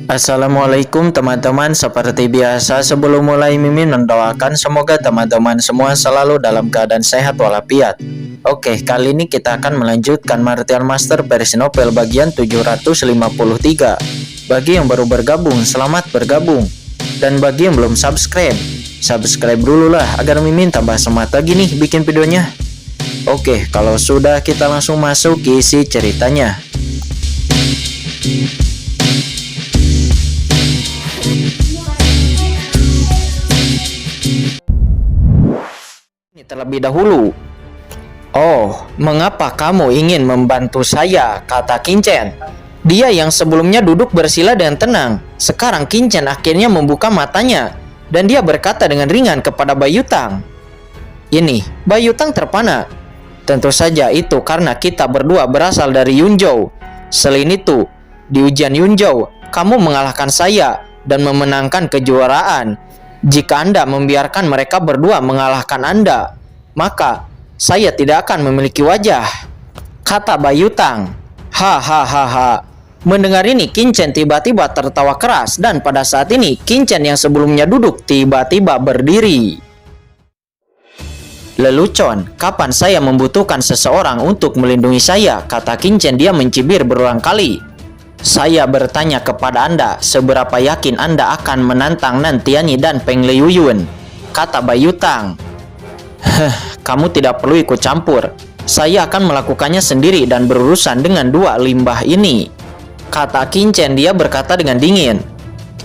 Assalamualaikum teman-teman, seperti biasa sebelum mulai Mimin mendoakan semoga teman-teman semua selalu dalam keadaan sehat walafiat. Oke, kali ini kita akan melanjutkan Martial Master versi novel bagian 753. Bagi yang baru bergabung, selamat bergabung. Dan bagi yang belum subscribe dulu lah agar Mimin tambah semangat lagi nih bikin videonya. Oke, kalau sudah kita langsung masuk ke isi ceritanya. Terlebih dahulu. Oh, mengapa kamu ingin membantu saya? Kata Kincen. Dia yang sebelumnya duduk bersila dengan tenang. Sekarang Kincen akhirnya membuka matanya. Dan dia berkata dengan ringan kepada Bayutang. Ini, Bayutang terpana. Tentu saja itu karena kita berdua berasal dari Yunzhou. Selain itu, di ujian Yunzhou, kamu mengalahkan saya dan memenangkan kejuaraan. Jika Anda membiarkan mereka berdua mengalahkan Anda, maka saya tidak akan memiliki wajah, kata Bayutang. Hahaha. Mendengar ini, Kincen tiba-tiba tertawa keras dan pada saat ini Kincen yang sebelumnya duduk tiba-tiba berdiri. Lelucon, kapan saya membutuhkan seseorang untuk melindungi saya, kata Kincen. Dia mencibir berulang kali. Saya bertanya kepada Anda, seberapa yakin Anda akan menantang Nantianyi dan Peng Liyuyun, kata Bayutang. Kamu tidak perlu ikut campur. Saya akan melakukannya sendiri dan berurusan dengan dua limbah ini, kata Kincen. Dia berkata dengan dingin.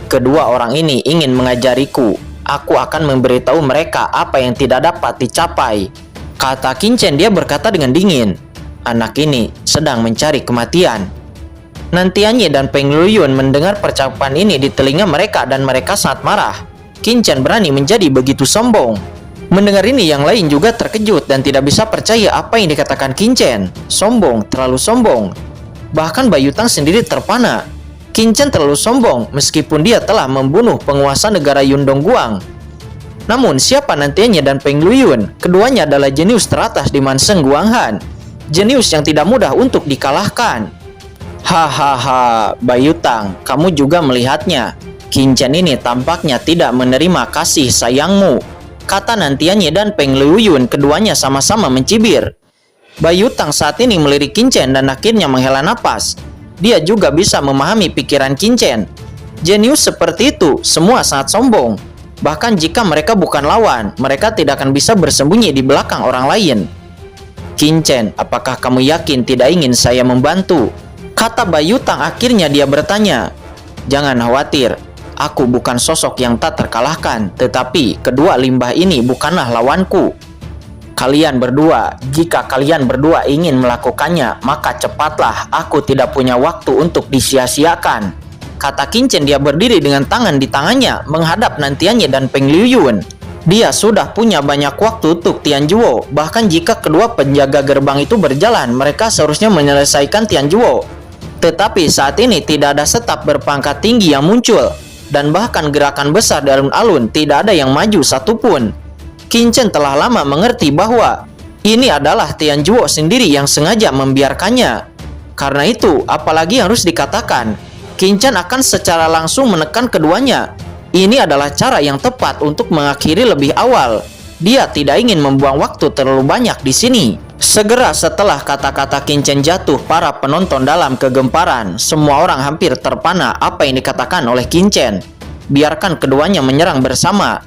Kedua orang ini ingin mengajariku. Aku akan memberitahu mereka apa yang tidak dapat dicapai, kata Kincen. Dia berkata dengan dingin. Anak ini sedang mencari kematian. Nantianyi dan Peng Liyuyun mendengar percakapan ini di telinga mereka dan mereka sangat marah. Kincen berani menjadi begitu sombong. Mendengar ini yang lain juga terkejut dan tidak bisa percaya apa yang dikatakan Kincen. Sombong, terlalu sombong. Bahkan Bayutang sendiri terpana. Kincen terlalu sombong meskipun dia telah membunuh penguasa negara Yundongguang. Namun siapa Nantianyi dan Peng Liyuyun? Keduanya adalah jenius teratas di Manseng Guanghan. Jenius yang tidak mudah untuk dikalahkan. Hahaha, Bayutang, kamu juga melihatnya. Kincen ini tampaknya tidak menerima kasih sayangmu, kata Nantianyi dan Peng Liyuyun. Keduanya sama-sama mencibir. Bayutang saat ini melirik Kincen dan akhirnya menghela napas. Dia juga bisa memahami pikiran Kincen. Jenius seperti itu semua sangat sombong. Bahkan jika mereka bukan lawan, mereka tidak akan bisa bersembunyi di belakang orang lain. Kincen, apakah kamu yakin tidak ingin saya membantu? Kata Bayutang. Akhirnya dia bertanya. Jangan khawatir, aku bukan sosok yang tak terkalahkan, tetapi kedua limbah ini bukanlah lawanku. Kalian berdua, jika kalian berdua ingin melakukannya, maka cepatlah, aku tidak punya waktu untuk disia-siakan, kata Kincen. Dia berdiri dengan tangan di tangannya menghadap Nantianyi dan Peng Liyuyun. Dia sudah punya banyak waktu untuk Tianzhuo. Bahkan jika kedua penjaga gerbang itu berjalan, mereka seharusnya menyelesaikan Tianzhuo. Tetapi saat ini tidak ada staf berpangkat tinggi yang muncul, dan bahkan gerakan besar di alun-alun tidak ada yang maju satupun. Kincen telah lama mengerti bahwa ini adalah Tianzhuo sendiri yang sengaja membiarkannya. Karena itu, apalagi yang harus dikatakan, Kincen akan secara langsung menekan keduanya. Ini adalah cara yang tepat untuk mengakhiri lebih awal. Dia tidak ingin membuang waktu terlalu banyak di sini. Segera setelah kata-kata Kincen jatuh, para penonton dalam kegemparan. Semua orang hampir terpana apa yang dikatakan oleh Kincen. Biarkan keduanya menyerang bersama.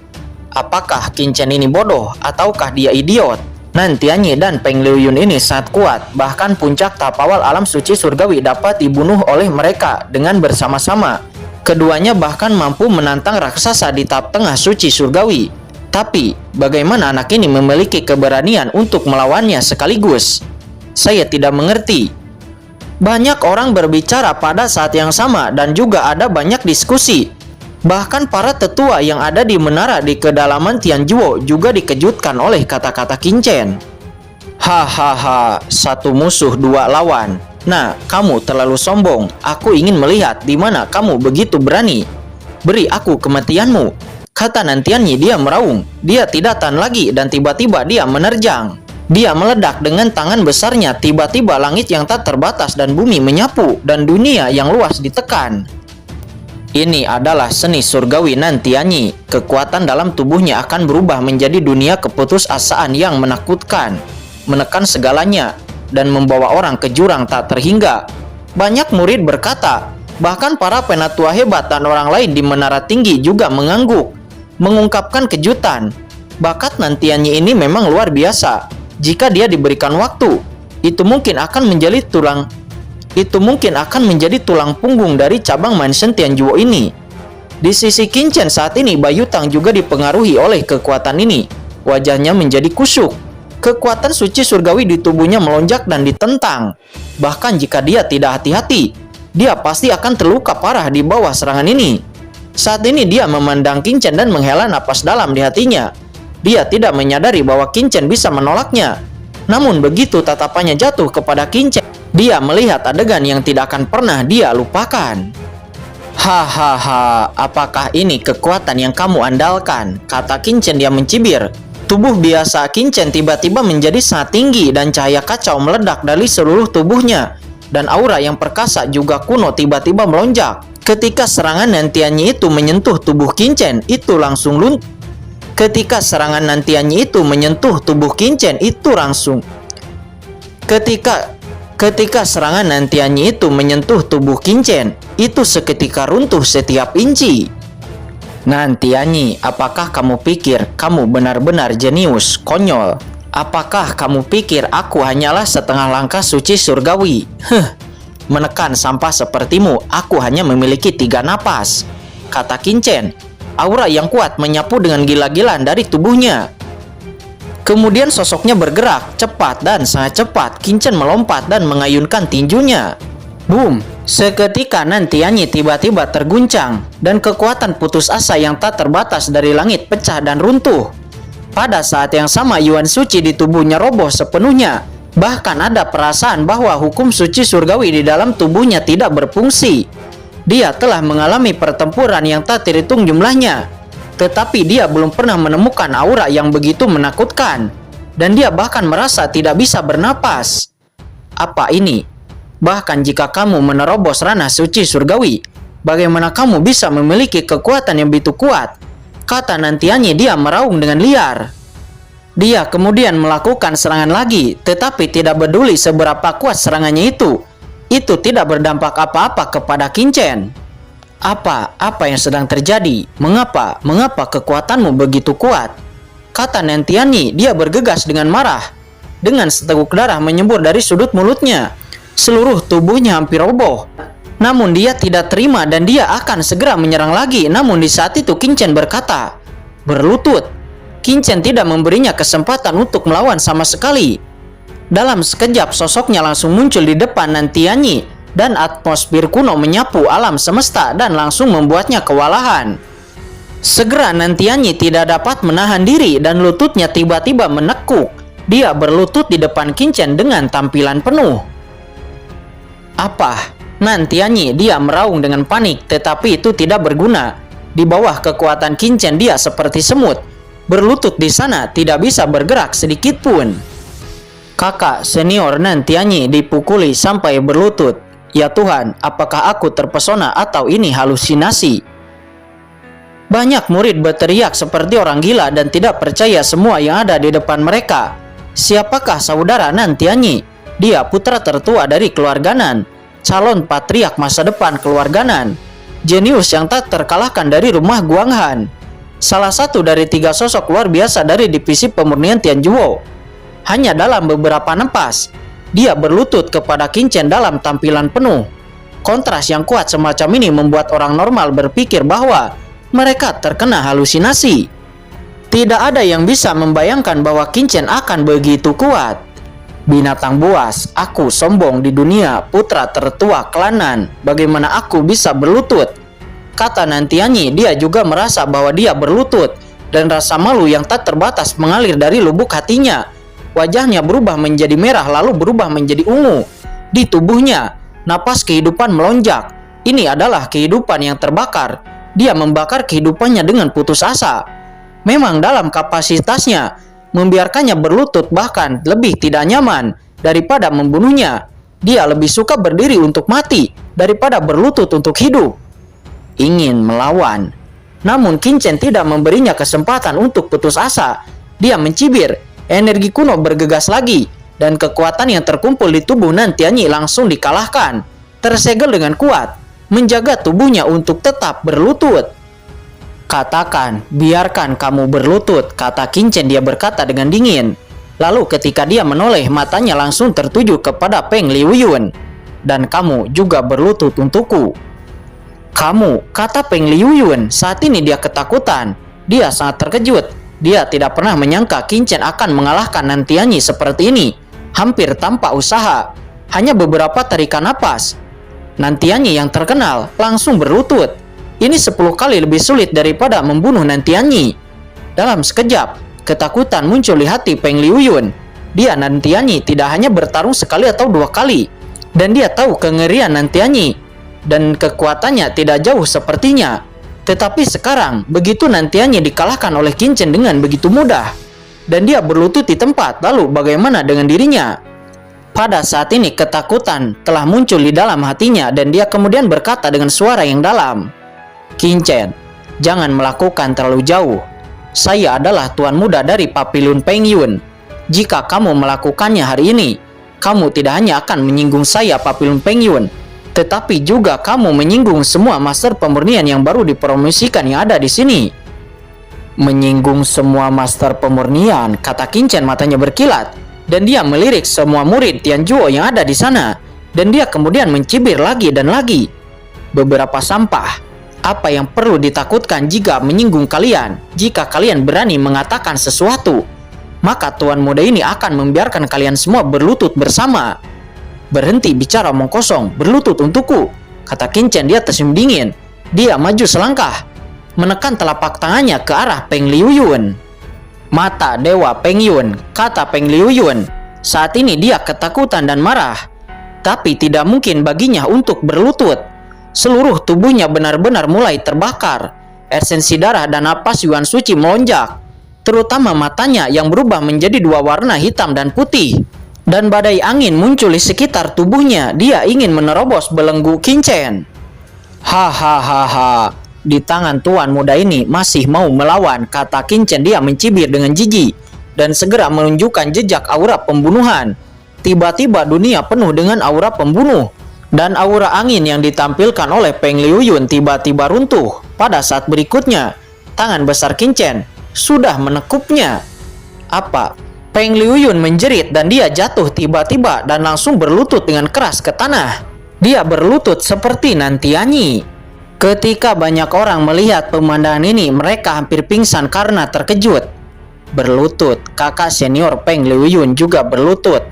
Apakah Kincen ini bodoh ataukah dia idiot? Nantianyi dan Peng Liyuyun ini sangat kuat. Bahkan puncak tahap awal alam suci surgawi dapat dibunuh oleh mereka dengan bersama-sama. Keduanya bahkan mampu menantang raksasa di tahap tengah suci surgawi. Tapi, bagaimana anak ini memiliki keberanian untuk melawannya sekaligus? Saya tidak mengerti. Banyak orang berbicara pada saat yang sama dan juga ada banyak diskusi. Bahkan para tetua yang ada di menara di kedalaman Tianzhuo juga dikejutkan oleh kata-kata Kincen. Hahaha, satu musuh dua lawan. Nah, kamu terlalu sombong. Aku ingin melihat di mana kamu begitu berani. Beri aku kematianmu, kata Nantianyi. Dia meraung. Dia tidak tahan lagi dan tiba-tiba dia menerjang. Dia meledak dengan tangan besarnya. Tiba-tiba langit yang tak terbatas dan bumi menyapu dan dunia yang luas ditekan. Ini adalah seni surgawi Nantianyi. Kekuatan dalam tubuhnya akan berubah menjadi dunia keputusasaan yang menakutkan, menekan segalanya, dan membawa orang ke jurang tak terhingga. Banyak murid berkata, bahkan para penatua hebat dan orang lain di menara tinggi juga mengangguk, mengungkapkan kejutan. Bakat Nantianyi ini memang luar biasa. Jika dia diberikan waktu, itu mungkin akan menjadi tulang punggung dari cabang Mansion Tianjuo ini. Di sisi Qin Chen saat ini, Bayu Tang juga dipengaruhi oleh kekuatan ini. Wajahnya menjadi kusuk. Kekuatan suci surgawi di tubuhnya melonjak dan ditentang. Bahkan jika dia tidak hati-hati, dia pasti akan terluka parah di bawah serangan ini. Saat ini dia memandang Qin Chen dan menghela napas dalam di hatinya. Dia tidak menyadari bahwa Qin Chen bisa menolaknya. Namun begitu tatapannya jatuh kepada Qin Chen, dia melihat adegan yang tidak akan pernah dia lupakan. Hahaha, apakah ini kekuatan yang kamu andalkan? Kata Qin Chen dia mencibir. Tubuh biasa Qin Chen tiba-tiba menjadi sangat tinggi dan cahaya kacau meledak dari seluruh tubuhnya. Dan aura yang perkasa juga kuno tiba-tiba melonjak. Ketika serangan Nantianyi itu menyentuh tubuh Qin Chen, itu langsung luntur. Ketika serangan Nantianyi itu menyentuh tubuh Qin Chen, itu langsung. Ketika serangan Nantianyi itu menyentuh tubuh Qin Chen, itu seketika runtuh setiap inci. Nantianyi, apakah kamu pikir kamu benar-benar jenius, konyol? Apakah kamu pikir aku hanyalah setengah langkah suci surgawi? Menekan sampah sepertimu, aku hanya memiliki 3 napas, kata Qin Chen. Aura yang kuat menyapu dengan gila-gilaan dari tubuhnya. Kemudian sosoknya bergerak cepat dan sangat cepat. Qin Chen melompat dan mengayunkan tinjunya. Boom! Seketika Nantianyi tiba-tiba terguncang dan kekuatan putus asa yang tak terbatas dari langit pecah dan runtuh. Pada saat yang sama Yuan suci di tubuhnya roboh sepenuhnya. Bahkan ada perasaan bahwa hukum suci surgawi di dalam tubuhnya tidak berfungsi. Dia telah mengalami pertempuran yang tak terhitung jumlahnya, tetapi dia belum pernah menemukan aura yang begitu menakutkan, dan dia bahkan merasa tidak bisa bernapas. Apa ini? Bahkan jika kamu menerobos ranah suci surgawi, bagaimana kamu bisa memiliki kekuatan yang begitu kuat? Kata Nantianyi dia meraung dengan liar. Dia kemudian melakukan serangan lagi, tetapi tidak peduli seberapa kuat serangannya itu tidak berdampak apa-apa kepada Qin Chen. Apa yang sedang terjadi? Mengapa kekuatanmu begitu kuat? Kata Nantianyi, dia bergegas dengan marah. Dengan seteguk darah menyembur dari sudut mulutnya. Seluruh tubuhnya hampir roboh. Namun dia tidak terima dan dia akan segera menyerang lagi. Namun di saat itu Qin Chen berkata, berlutut. Qin Chen tidak memberinya kesempatan untuk melawan sama sekali. Dalam sekejap sosoknya langsung muncul di depan Nantianyi dan atmosfer kuno menyapu alam semesta dan langsung membuatnya kewalahan. Segera Nantianyi tidak dapat menahan diri dan lututnya tiba-tiba menekuk. Dia berlutut di depan Qin Chen dengan tampilan penuh. Apa? Nantianyi dia meraung dengan panik, tetapi itu tidak berguna. Di bawah kekuatan Qin Chen dia seperti semut. Berlutut di sana tidak bisa bergerak sedikit pun. Kakak senior Nantianyi dipukuli sampai berlutut. Ya Tuhan, apakah aku terpesona atau ini halusinasi? Banyak murid berteriak seperti orang gila dan tidak percaya semua yang ada di depan mereka. Siapakah saudara Nantianyi? Dia putra tertua dari keluarga Nan, calon patriark masa depan keluarga Nan, jenius yang tak terkalahkan dari rumah Guanghan, salah satu dari 3 sosok luar biasa dari divisi pemurnian Tianjuo. Hanya dalam beberapa napas, dia berlutut kepada Qin Chen dalam tampilan penuh. Kontras yang kuat semacam ini membuat orang normal berpikir bahwa mereka terkena halusinasi. Tidak ada yang bisa membayangkan bahwa Qin Chen akan begitu kuat. Binatang buas, aku sombong di dunia, putra tertua klan Nan. Bagaimana aku bisa berlutut? Kata Nantianyi, dia juga merasa bahwa dia berlutut, dan rasa malu yang tak terbatas mengalir dari lubuk hatinya. Wajahnya berubah menjadi merah lalu berubah menjadi ungu. Di tubuhnya, napas kehidupan melonjak. Ini adalah kehidupan yang terbakar. Dia membakar kehidupannya dengan putus asa. Memang dalam kapasitasnya, membiarkannya berlutut bahkan lebih tidak nyaman daripada membunuhnya. Dia lebih suka berdiri untuk mati daripada berlutut untuk hidup. ingin melawan. Namun Qin Chen tidak memberinya kesempatan untuk putus asa. Dia mencibir, energi kuno bergegas lagi, dan kekuatan yang terkumpul di tubuh Nan Tianyi langsung dikalahkan. Tersegel dengan kuat, menjaga tubuhnya untuk tetap berlutut. "Katakan, biarkan kamu berlutut," kata Qin Chen. Dia berkata dengan dingin. Lalu ketika dia menoleh, matanya langsung tertuju kepada Peng Liyuyun. "Dan kamu juga berlutut untukku." "Kamu," kata Peng Liyuyun. Saat ini dia ketakutan. Dia sangat terkejut. Dia tidak pernah menyangka Qin Chen akan mengalahkan Nan Tianyi seperti ini. Hampir tanpa usaha. Hanya beberapa tarikan napas. Nan Tianyi yang terkenal langsung berlutut. Ini 10 kali lebih sulit daripada membunuh Nan Tianyi. Dalam sekejap, ketakutan muncul di hati Peng Liyuyun. Dia Nan Tianyi tidak hanya bertarung sekali atau 2 kali. Dan dia tahu kengerian Nan Tianyi. Dan kekuatannya tidak jauh sepertinya. Tetapi sekarang, begitu Nan Tianyi dikalahkan oleh Qin Chen dengan begitu mudah. Dan dia berlutut di tempat, lalu bagaimana dengan dirinya? Pada saat ini ketakutan telah muncul di dalam hatinya dan dia kemudian berkata dengan suara yang dalam, "Qin Chen, jangan melakukan terlalu jauh. Saya adalah tuan muda dari Papilun Pengyun. Jika kamu melakukannya hari ini, kamu tidak hanya akan menyinggung saya Papilun Pengyun, tetapi juga kamu menyinggung semua master pemurnian yang baru dipromosikan yang ada di sini." "Menyinggung semua master pemurnian," kata Qin Chen, matanya berkilat. Dan dia melirik semua murid Tianjuo yang ada di sana. Dan dia kemudian mencibir lagi dan lagi. "Beberapa sampah. Apa yang perlu ditakutkan jika menyinggung kalian? Jika kalian berani mengatakan sesuatu, maka tuan muda ini akan membiarkan kalian semua berlutut bersama." "Berhenti bicara omong kosong, berlutut untukku," kata Qin Chen. Dia tersenyum dingin. Dia maju selangkah, menekan telapak tangannya ke arah Peng Liyuyun. "Mata Dewa Pengyun," kata Peng Liyuyun. Saat ini dia ketakutan dan marah. Tapi tidak mungkin baginya untuk berlutut. Seluruh tubuhnya benar-benar mulai terbakar. Esensi darah dan napas Yuan Suci melonjak. Terutama matanya yang berubah menjadi 2 warna hitam dan putih. Dan badai angin muncul di sekitar tubuhnya. Dia ingin menerobos belenggu Qin Chen. "Hahaha. Di tangan tuan muda ini masih mau melawan," kata Qin Chen. Dia mencibir dengan jijik dan segera menunjukkan jejak aura pembunuhan. Tiba-tiba dunia penuh dengan aura pembunuh. Dan aura angin yang ditampilkan oleh Peng Liyuyun tiba-tiba runtuh. Pada saat berikutnya, tangan besar Qin Chen sudah menekupnya. "Apa?" Peng Liyuyun menjerit dan dia jatuh tiba-tiba dan langsung berlutut dengan keras ke tanah. Dia berlutut seperti Nan Tianyi. Ketika banyak orang melihat pemandangan ini, mereka hampir pingsan karena terkejut. Berlutut, kakak senior Peng Liyuyun juga berlutut.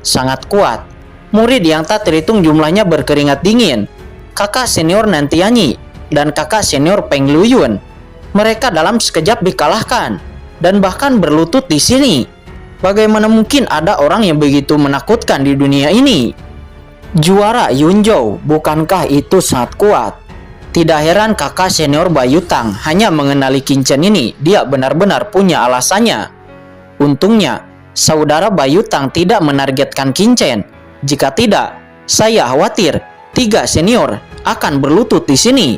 Sangat kuat. Murid yang tak terhitung jumlahnya berkeringat dingin. Kakak senior Nan Tianyi dan kakak senior Peng Liyuyun. Mereka dalam sekejap dikalahkan dan bahkan berlutut di sini. Bagaimana mungkin ada orang yang begitu menakutkan di dunia ini? Juara Yunzhou, bukankah itu sangat kuat? Tidak heran kakak senior Bayu Tang hanya mengenali Qin Chen ini. Dia benar-benar punya alasannya. Untungnya, saudara Bayu Tang tidak menargetkan Qin Chen. Jika tidak, saya khawatir 3 senior akan berlutut di sini.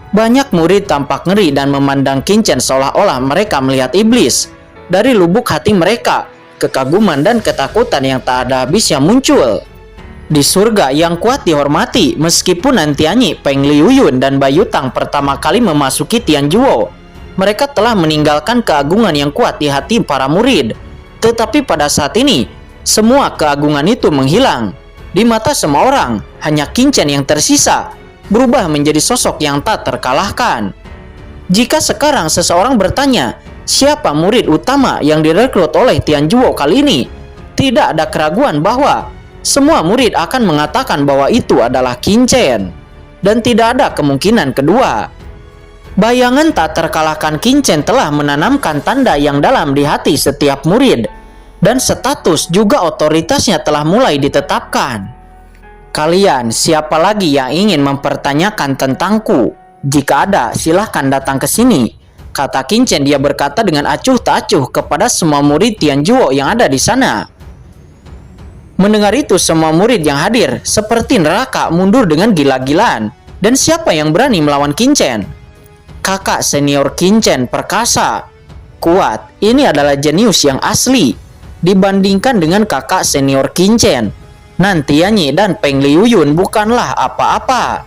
Banyak murid tampak ngeri dan memandang Qin Chen seolah-olah mereka melihat iblis. Dari lubuk hati mereka, kekaguman dan ketakutan yang tak ada habisnya muncul. Di surga yang kuat dihormati, meskipun Nan Tianyi, Peng Liyuyun, dan Bayu Tang pertama kali memasuki Tianjuo, mereka telah meninggalkan keagungan yang kuat di hati para murid. Tetapi pada saat ini, semua keagungan itu menghilang. Di mata semua orang, hanya Qin Chen yang tersisa, berubah menjadi sosok yang tak terkalahkan. Jika sekarang seseorang bertanya, siapa murid utama yang direkrut oleh Tianjuo kali ini? Tidak ada keraguan bahwa semua murid akan mengatakan bahwa itu adalah Qin Chen. Dan tidak ada kemungkinan kedua. Bayangan tak terkalahkan Qin Chen telah menanamkan tanda yang dalam di hati setiap murid. Dan status juga otoritasnya telah mulai ditetapkan. Kalian, siapa lagi yang ingin mempertanyakan tentangku? Jika ada, silahkan datang ke sini, kata Qin Chen. Dia berkata dengan acuh tak acuh kepada semua murid Tianjuo yang ada di sana. Mendengar itu, semua murid yang hadir seperti neraka mundur dengan gila-gilaan. Dan siapa yang berani melawan Qin-Chen? Kakak senior Qin-Chen perkasa, kuat, ini adalah jenius yang asli. Dibandingkan dengan kakak senior Qin-Chen, Nan Tianyi dan Peng Liyuyun bukanlah apa-apa.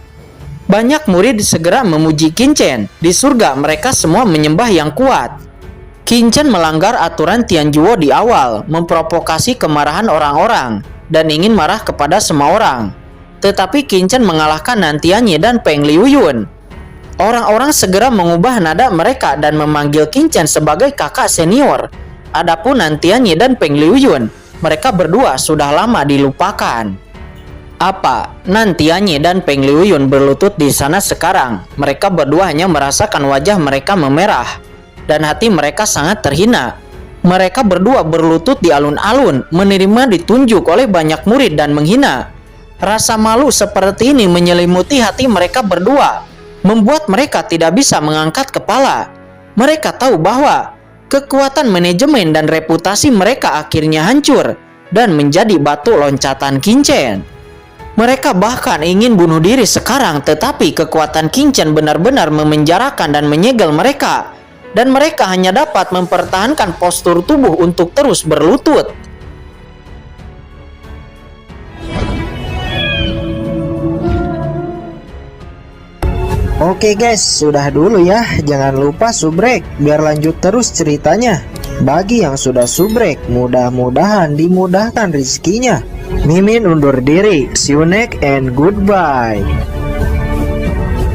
Banyak murid segera memuji Qin-Chen. Di surga mereka semua menyembah yang kuat. Qin-Chen melanggar aturan Tianjuo di awal, memprovokasi kemarahan orang-orang, dan ingin marah kepada semua orang. Tetapi Qin-Chen mengalahkan Nan Tianyi dan Peng Liyuyun. Orang-orang segera mengubah nada mereka dan memanggil Qin-Chen sebagai kakak senior. Adapun Nan Tianyi dan Peng Liyuyun, mereka berdua sudah lama dilupakan. Apa? Nan Tianyi dan Peng Liyuyun berlutut di sana sekarang. Mereka berdua hanya merasakan wajah mereka memerah, dan hati mereka sangat terhina. Mereka berdua berlutut di alun-alun, menerima ditunjuk oleh banyak murid dan menghina. Rasa malu seperti ini menyelimuti hati mereka berdua, membuat mereka tidak bisa mengangkat kepala. Mereka tahu bahwa kekuatan manajemen dan reputasi mereka akhirnya hancur dan menjadi batu loncatan Qin-Chen. Mereka bahkan ingin bunuh diri sekarang, tetapi kekuatan Qin-Chen benar-benar memenjarakan dan menyegel mereka, dan mereka hanya dapat mempertahankan postur tubuh untuk terus berlutut. Oke guys, sudah dulu ya. Jangan lupa subrek biar lanjut terus ceritanya. Bagi yang sudah subrek, mudah-mudahan dimudahkan rezekinya. Mimin undur diri. See you next and goodbye.